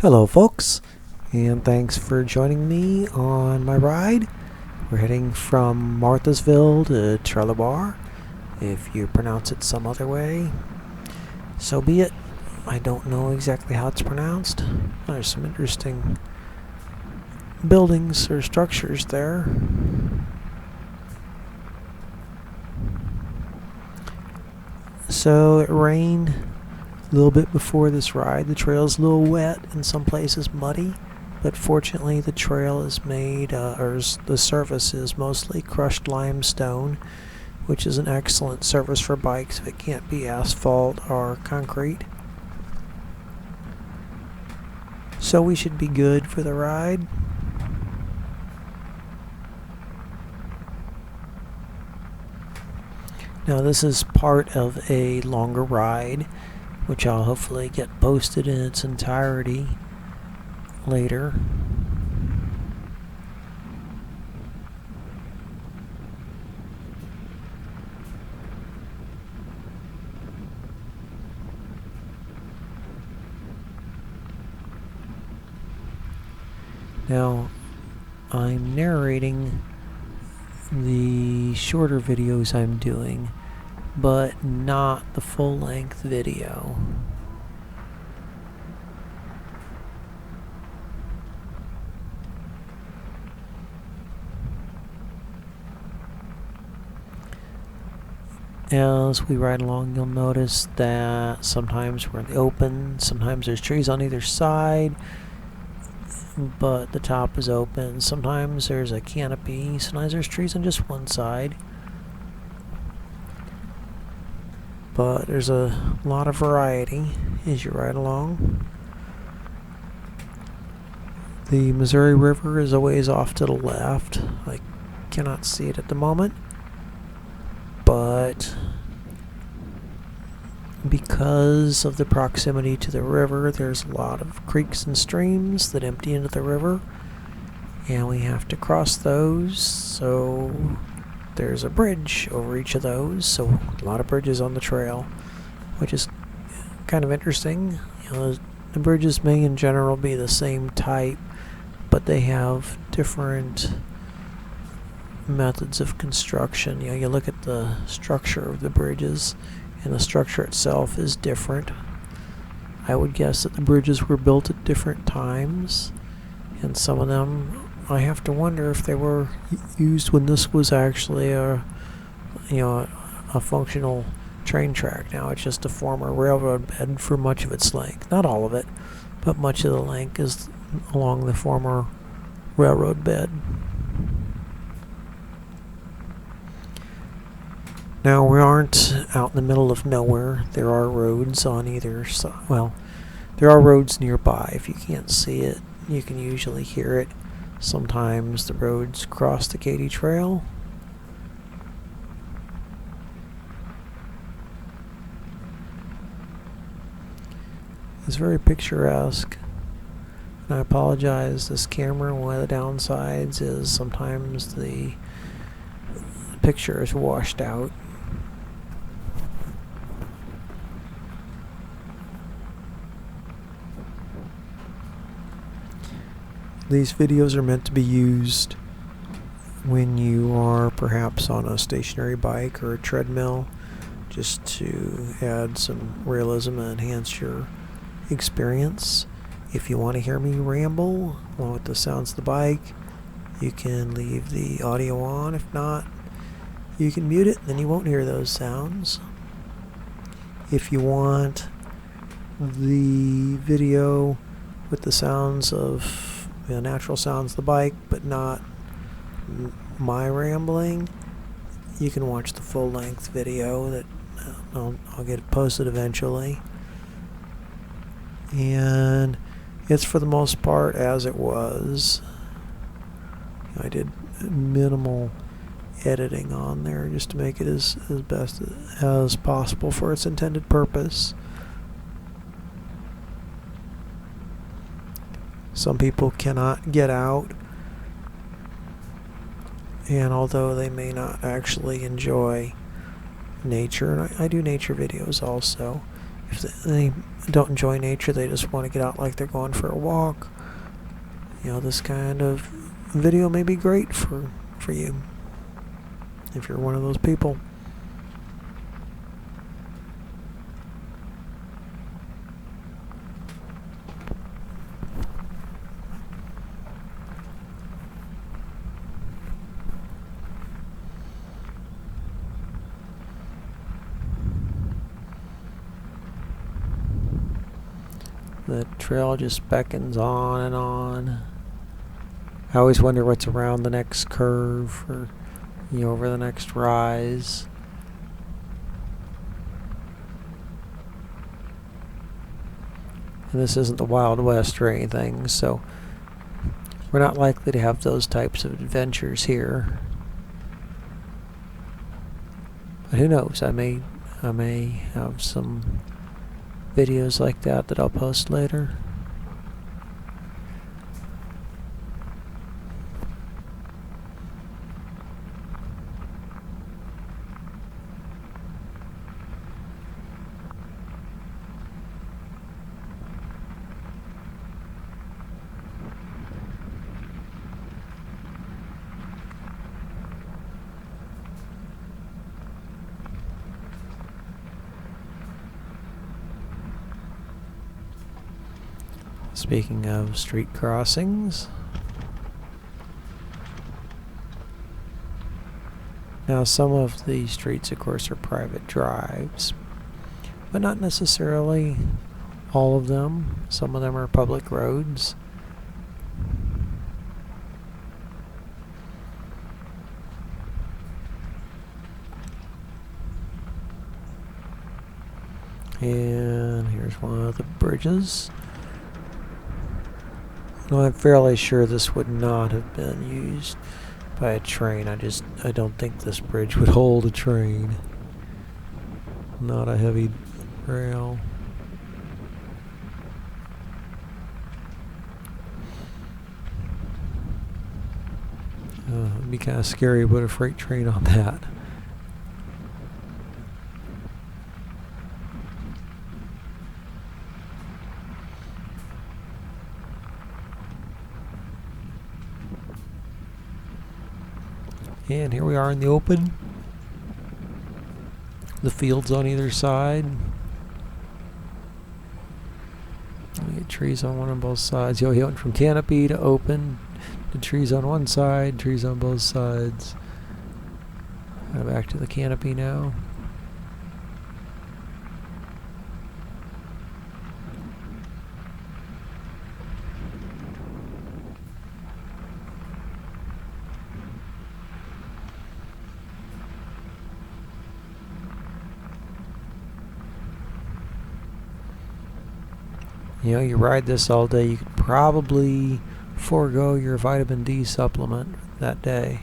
Hello folks, and thanks for joining me on my ride. We're heading from Marthasville to Treloar. If you pronounce it some other way, so be it. I don't know exactly how it's pronounced. There's some interesting buildings or structures there. So it rained a little bit before this ride. The trail's a little wet, in some places muddy, but fortunately the trail is made, the surface is mostly crushed limestone, which is an excellent surface for bikes if it can't be asphalt or concrete. So we should be good for the ride. Now this is part of a longer ride, which I'll hopefully get posted in its entirety later. Now, I'm narrating the shorter videos I'm doing, but not the full-length video. As we ride along, you'll notice that sometimes we're in the open, sometimes there's trees on either side, but the top is open. Sometimes there's a canopy, sometimes there's trees on just one side. But there's a lot of variety as you ride along. The Missouri River is a ways off to the left. I cannot see it at the moment, but because of the proximity to the river, there's a lot of creeks and streams that empty into the river, and we have to cross those, so there's a bridge over each of those, so a lot of bridges on the trail, which is kind of interesting. You know, the bridges may in general be the same type, but they have different methods of construction. You know, you look at the structure of the bridges, and the structure itself is different. I would guess that the bridges were built at different times, and some of them, I have to wonder if they were used when this was actually a functional train track. Now it's just a former railroad bed for much of its length. Not all of it, but much of the length is along the former railroad bed. Now, we aren't out in the middle of nowhere. There are roads on either side. Well, there are roads nearby. If you can't see it, you can usually hear it. Sometimes the roads cross the Katy Trail. It's very picturesque. And I apologize, this camera, one of the downsides is sometimes the picture is washed out. These videos are meant to be used when you are perhaps on a stationary bike or a treadmill, just to add some realism and enhance your experience. If you want to hear me ramble along with the sounds of the bike, you can leave the audio on. If not, you can mute it, then you won't hear those sounds. If you want the video with the sounds of the natural sounds of the bike, but not my rambling, you can watch the full-length video that I'll get posted eventually. And it's for the most part as it was. I did minimal editing on there just to make it as best as possible for its intended purpose. Some people cannot get out, and although they may not actually enjoy nature, and I do nature videos also, if they don't enjoy nature, they just want to get out like they're going for a walk, this kind of video may be great for you if you're one of those people. The trail just beckons on and on. I always wonder what's around the next curve or over the next rise. And this isn't the Wild West or anything, so we're not likely to have those types of adventures here. But who knows? I may have some videos like that I'll post later. Speaking of street crossings, now some of the streets, of course, are private drives, but not necessarily all of them. Some of them are public roads. And here's one of the bridges. No, I'm fairly sure this would not have been used by a train. I don't think this bridge would hold a train. Not a heavy rail. It'd be kind of scary to put a freight train on that. And here we are in the open. The fields on either side. We get trees on one on both sides. He went from canopy to open. The trees on one side, trees on both sides. Back to the canopy now. You ride this all day, you could probably forego your vitamin D supplement that day.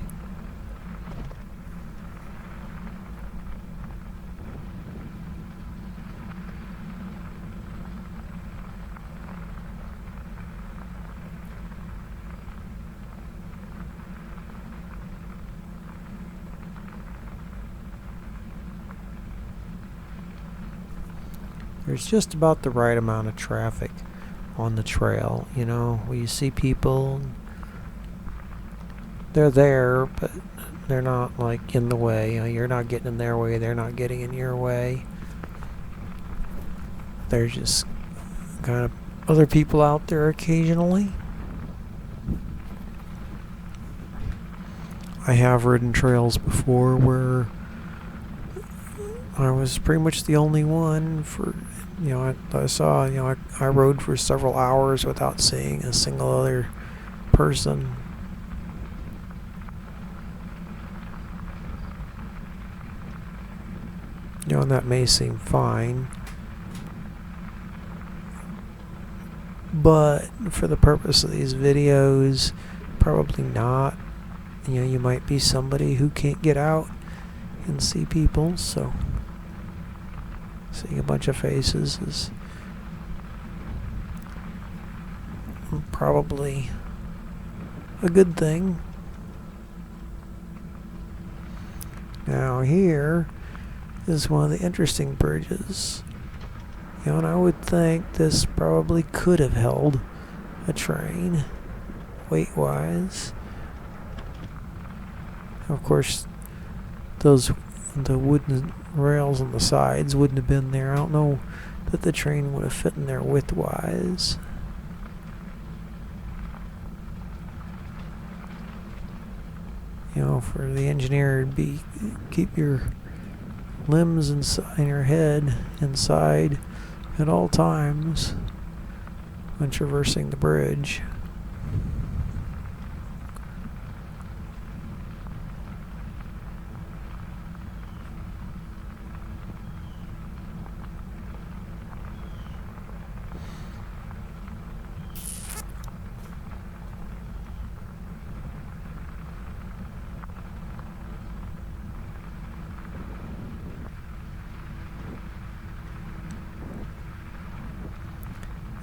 There's just about the right amount of traffic on the trail, where you see people, they're there, but they're not like in the way. You're not getting in their way, they're not getting in your way. There's just kind of other people out there occasionally. I have ridden trails before where I was pretty much the only one for, I rode for several hours without seeing a single other person. And that may seem fine, but for the purpose of these videos, probably not. You might be somebody who can't get out and see people, so seeing a bunch of faces is probably a good thing. Now here is one of the interesting bridges. You know, and I would think this probably could have held a train, weight-wise. Of course, the wooden rails on the sides wouldn't have been there. I don't know that the train would have fit in there width-wise. You know, for the engineer, it'd be keep your limbs inside your head inside at all times when traversing the bridge.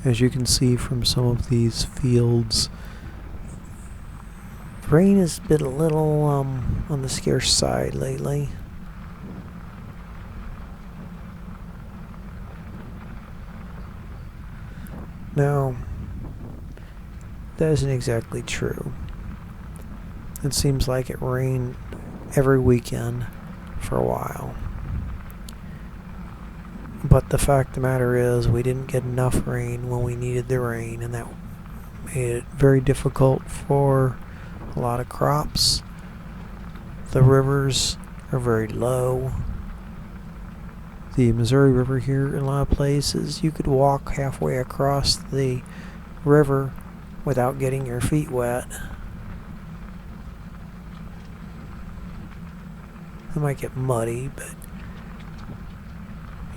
As you can see from some of these fields, rain has been a little on the scarce side lately. Now, that isn't exactly true. It seems like it rained every weekend for a while. But the fact of the matter is, we didn't get enough rain when we needed the rain, and that made it very difficult for a lot of crops. The rivers are very low. The Missouri River here, in a lot of places, you could walk halfway across the river without getting your feet wet. It might get muddy, but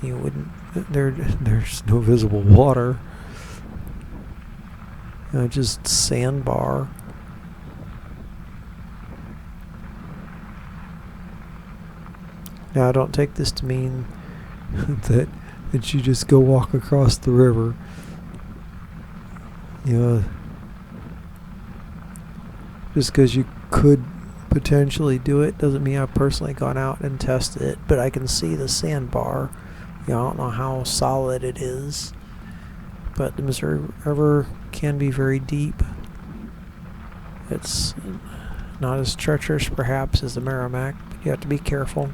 you wouldn't. There's no visible water. You know, just sandbar. Now, don't take this to mean that you just go walk across the river. You know, just because you could potentially do it doesn't mean I've personally gone out and tested it, but I can see the sandbar. You know, I don't know how solid it is, but the Missouri River can be very deep. It's not as treacherous perhaps as the Merrimack, but you have to be careful.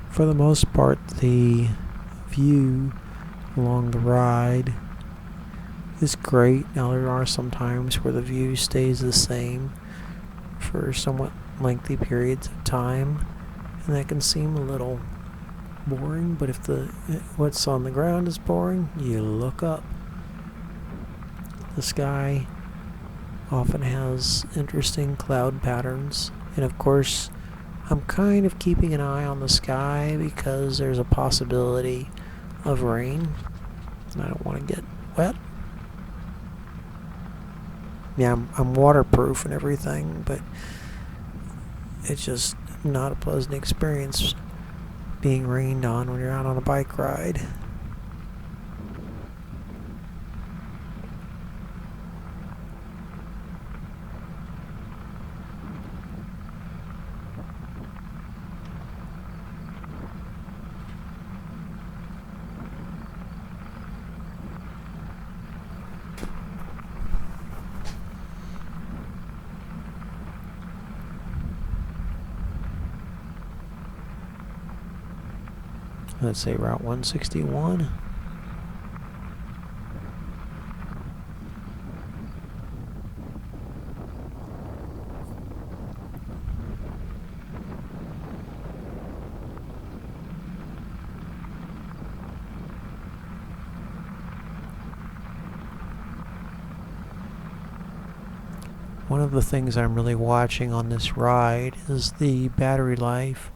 For the most part, the view along the ride is great. Now, there are some times where the view stays the same for somewhat lengthy periods of time, and that can seem a little boring, but if what's on the ground is boring, you look up. The sky often has interesting cloud patterns, and of course, I'm kind of keeping an eye on the sky because there's a possibility of rain. I don't want to get wet. Yeah, I'm waterproof and everything, but it's just not a pleasant experience being rained on when you're out on a bike ride. Let's say Route 161. One of the things I'm really watching on this ride is the battery life.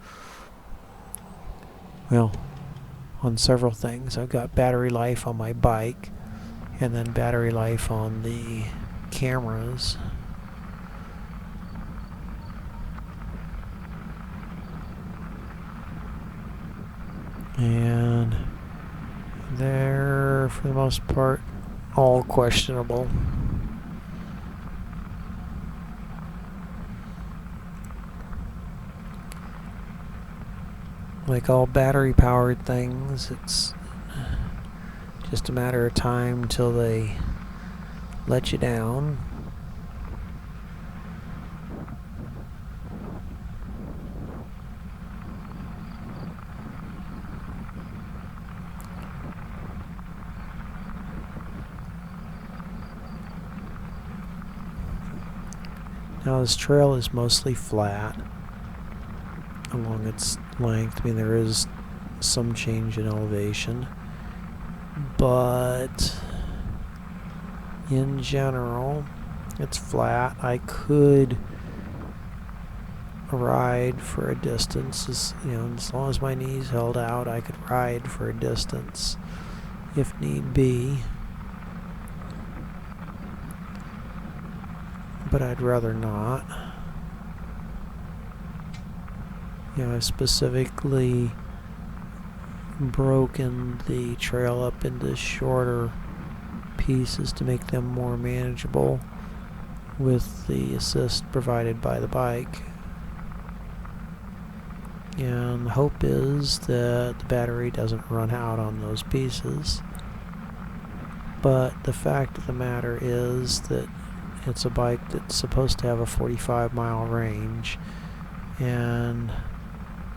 Well, on several things. I've got battery life on my bike and then battery life on the cameras. And they're, for the most part, all questionable. Like all battery-powered things, it's just a matter of time till they let you down. Now this trail is mostly flat along its length. I mean, there is some change in elevation, but in general it's flat. I could ride for a distance, as long as my knees held out, I could ride for a distance if need be, but I'd rather not. I've specifically broken the trail up into shorter pieces to make them more manageable with the assist provided by the bike. And the hope is that the battery doesn't run out on those pieces. But the fact of the matter is that it's a bike that's supposed to have a 45-mile range, and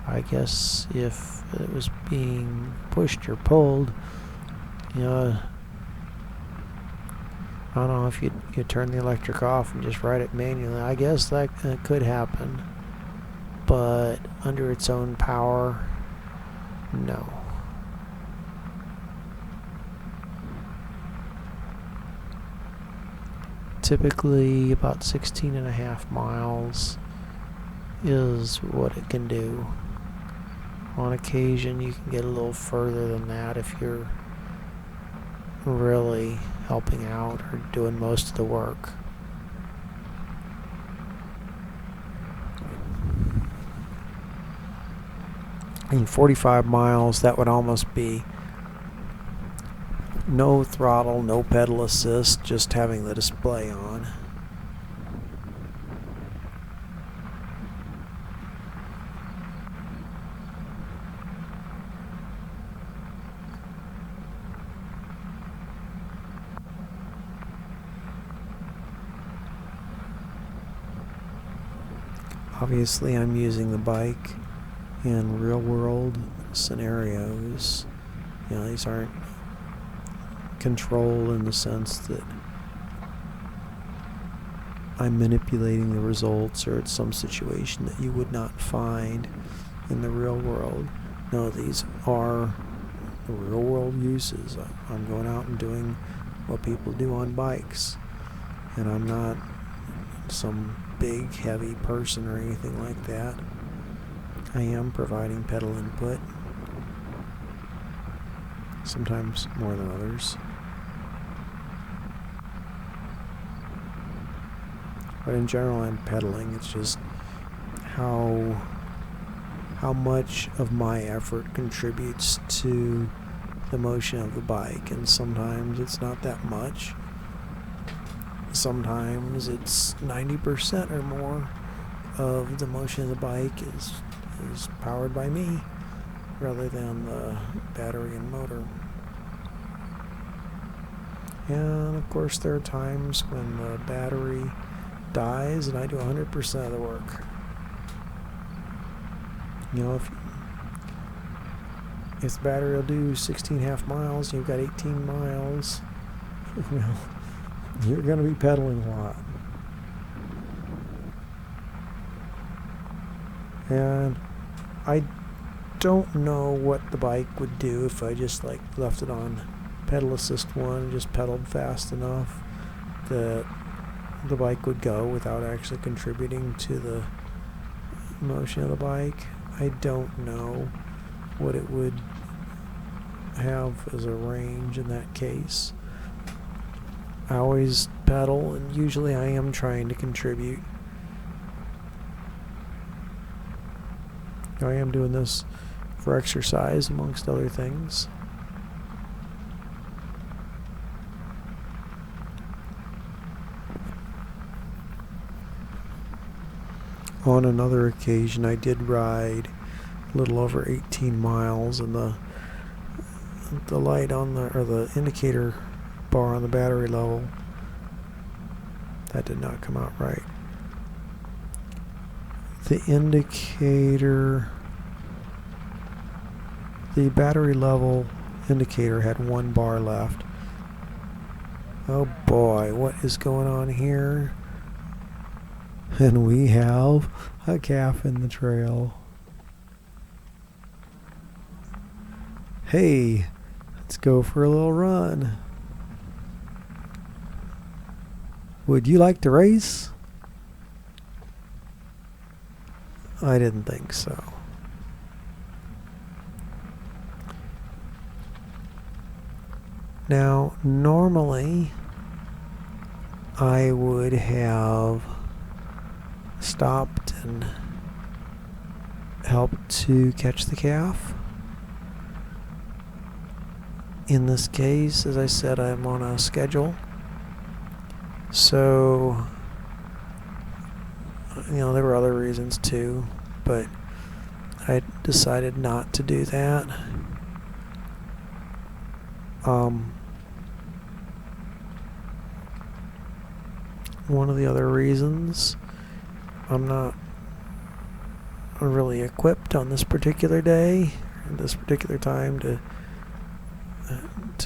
I guess if it was being pushed or pulled, I don't know, if you turn the electric off and just ride it manually, I guess that could happen. But under its own power, no. Typically about 16.5 miles is what it can do. On occasion you can get a little further than that if you're really helping out or doing most of the work. In 45 miles, that would almost be no throttle, no pedal assist, just having the display on. Obviously, I'm using the bike in real-world scenarios. These aren't control in the sense that I'm manipulating the results or it's some situation that you would not find in the real world. No, these are the real-world uses. I'm going out and doing what people do on bikes, and I'm not some big heavy person or anything like that. I am providing pedal input, sometimes more than others, but in general I'm pedaling. It's just how much of my effort contributes to the motion of the bike, and sometimes it's not that much. Sometimes it's 90% or more of the motion of the bike is powered by me rather than the battery and motor. And of course there are times when the battery dies and I do 100% of the work. If the battery will do 16.5 miles and you've got 18 miles, well, you're going to be pedaling a lot. And I don't know what the bike would do if I just left it on pedal assist 1 and just pedaled fast enough that the bike would go without actually contributing to the motion of the bike. I don't know what it would have as a range in that case. I always pedal, and usually I am trying to contribute. I am doing this for exercise, amongst other things. On another occasion, I did ride a little over 18 miles, and the light on the indicator bar on the battery level, that did not come out right. The battery level indicator had 1 bar left. Oh boy, what is going on here? And we have a calf in the trail. Hey, let's go for a little run. Would you like to race? I didn't think so. Now, normally, I would have stopped and helped to catch the calf. In this case, as I said, I'm on a schedule. So, there were other reasons too, but I decided not to do that. One of the other reasons, I'm not really equipped on this particular day, this particular time to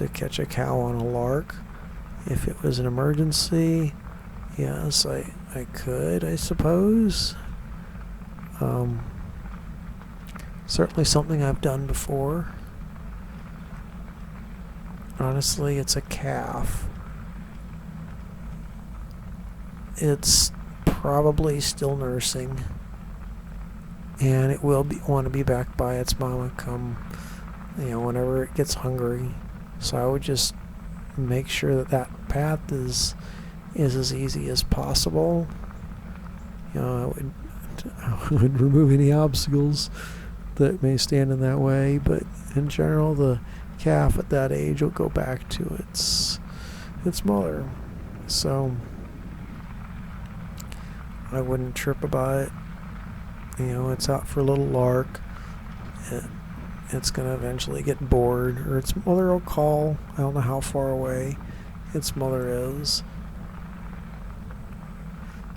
catch a cow on a lark. If it was an emergency, yes, I could, I suppose. Certainly something I've done before. Honestly, it's a calf. It's probably still nursing, and it will want to be back by its mama come, whenever it gets hungry. So I would just make sure that path is as easy as possible. I would remove any obstacles that may stand in that way, but in general, the calf at that age will go back to its mother. So I wouldn't trip about it. It's out for a little lark. It's going to eventually get bored, or its mother will call. I don't know how far away its mother is.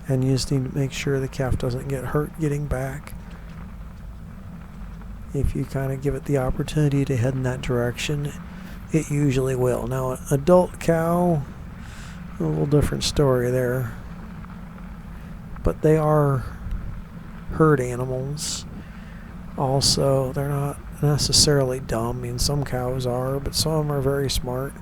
And you just need to make sure the calf doesn't get hurt getting back. If you kind of give it the opportunity to head in that direction, it usually will. Now, an adult cow, a little different story there. But they are herd animals. Also, they're not necessarily dumb. I mean, some cows are, but some of them are very smart.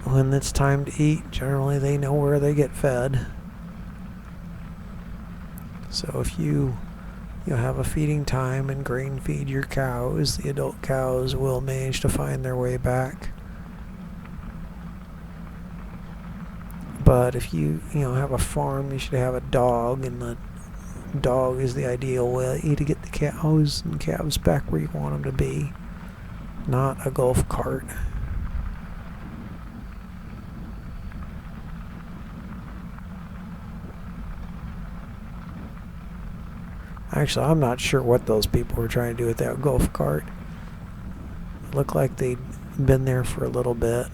When it's time to eat, generally they know where they get fed. So if you have a feeding time and grain feed your cows, the adult cows will manage to find their way back. But if you have a farm, you should have a dog, and the dog is the ideal way to get the cows and calves back where you want them to be, not a golf cart. Actually, I'm not sure what those people were trying to do with that golf cart. It looked like they'd been there for a little bit.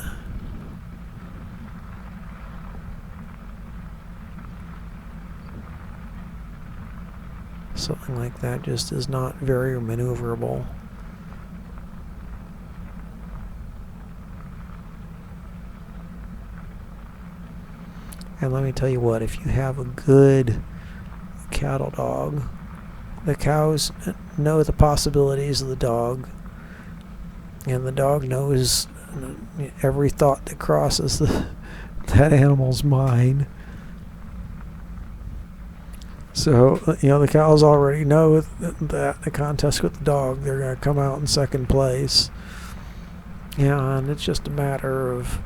Something like that just is not very maneuverable. And let me tell you what, if you have a good cattle dog, the cows know the possibilities of the dog, And the dog knows every thought that crosses that animal's mind. So, the cows already know that the contest with the dog, they're going to come out in second place. And it's just a matter of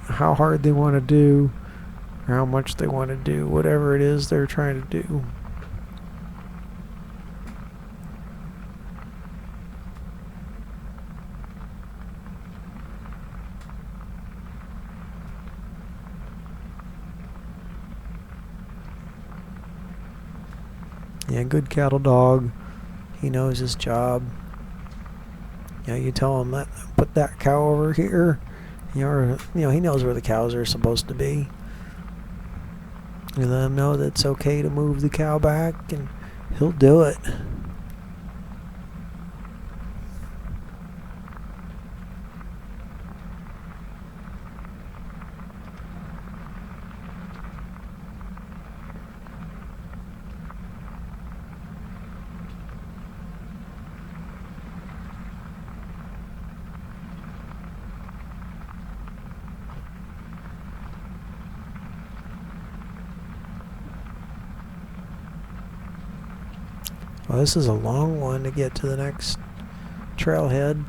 how hard they want to do, or how much they want to do, whatever it is they're trying to do. Yeah, good cattle dog. He knows his job. You tell him that, put that cow over here. He knows where the cows are supposed to be. You let him know that it's okay to move the cow back, and he'll do it. Well, this is a long one to get to the next trailhead.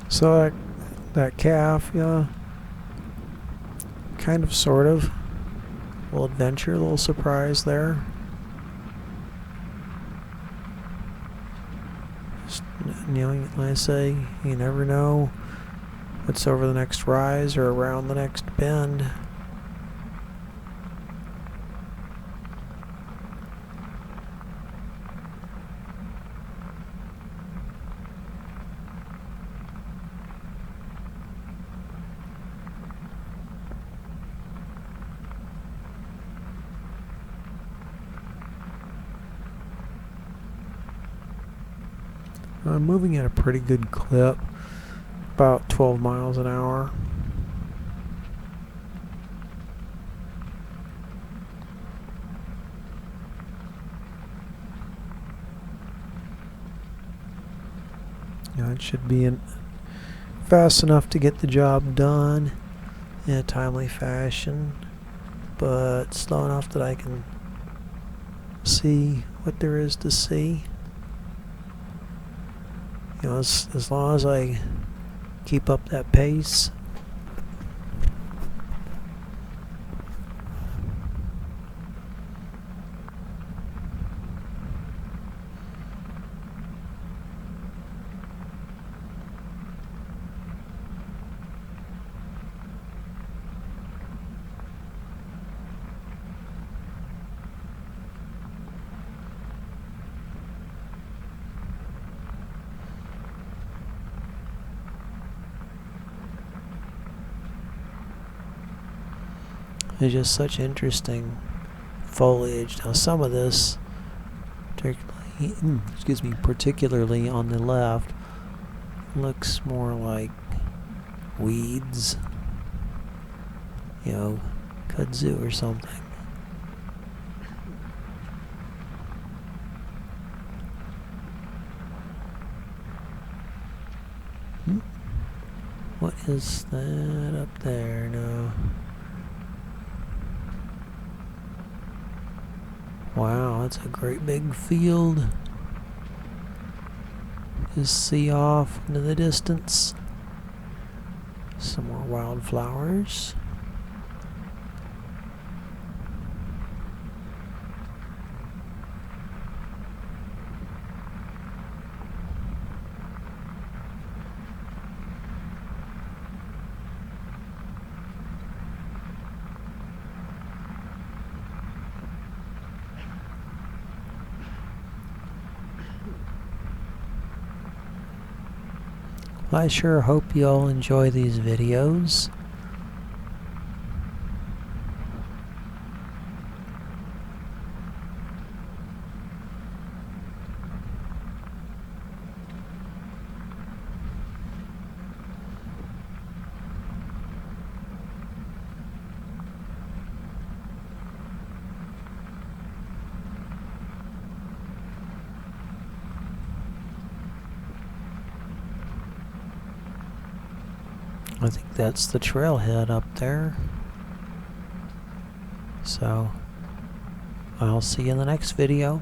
So that calf, yeah, kind of, sort of, a little adventure, a little surprise there. Just, like I say, you never know what's over the next rise or around the next bend. I'm moving at a pretty good clip, about 12 miles an hour. It should be fast enough to get the job done in a timely fashion, but slow enough that I can see what there is to see. As long as I keep up that pace. It's just such interesting foliage. Now some of this, particularly on the left, looks more like weeds, kudzu or something. What is that up there now? Wow, that's a great big field. Just see off into the distance. Some more wildflowers. I sure hope you all enjoy these videos. I think that's the trailhead up there. So, I'll see you in the next video.